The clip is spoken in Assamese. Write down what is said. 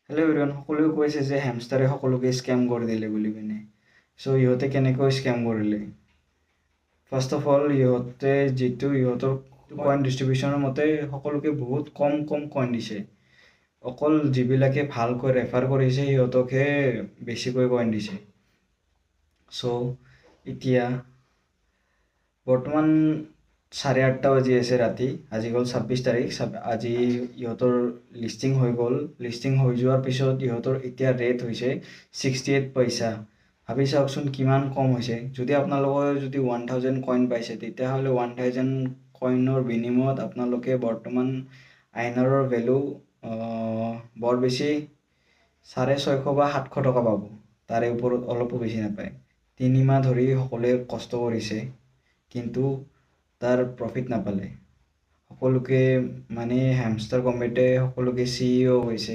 হেল্ল' এভৰিৱান, সকলোৱে কৈছে যে হেমষ্টাৰে সকলোকে স্কেম কৰি দিলে বুলি পিনে। চ' ইহঁতে কেনেকৈ স্কেম কৰিলে? ফাৰ্ষ্ট অফ অল, ইহঁতৰ কইন ডিষ্ট্ৰিবিউশ্যনৰ মতে সকলোকে বহুত কম কইন দিছে। অকল যিবিলাকে ভালকৈ ৰেফাৰ কৰিছে সিহঁতকহে বেছিকৈ কইন দিছে। চ' এতিয়া বৰ্তমান 8:30 বাজি আছে ৰাতি। আজি হ'ল 26 তাৰিখ। আজি ইহঁতৰ লিষ্টিং হৈ গ'ল। লিষ্টিং হৈ যোৱাৰ পিছত ইহঁতৰ এতিয়া ৰেট হৈছে 68 পইচা। ভাবি চাওকচোন কিমান কম হৈছে। যদি আপোনালোকে যদি 1000 কইন পাইছে, তেতিয়াহ'লে 1000 কইনৰ বিনিময়ত আপোনালোকে বৰ্তমান আইনাৰৰ ভেলু বৰ বেছি 650 বা 700 টকা পাব। তাৰে ওপৰত অলপো বেছি নাপায়। 3 মাহ ধৰি সকলোৱে কষ্ট কৰিছে, কিন্তু তাৰ প্ৰফিট নাপালে। সকলোকে মানে হেমষ্টাৰ কমিটিয়ে সকলোকে CEO হৈছে।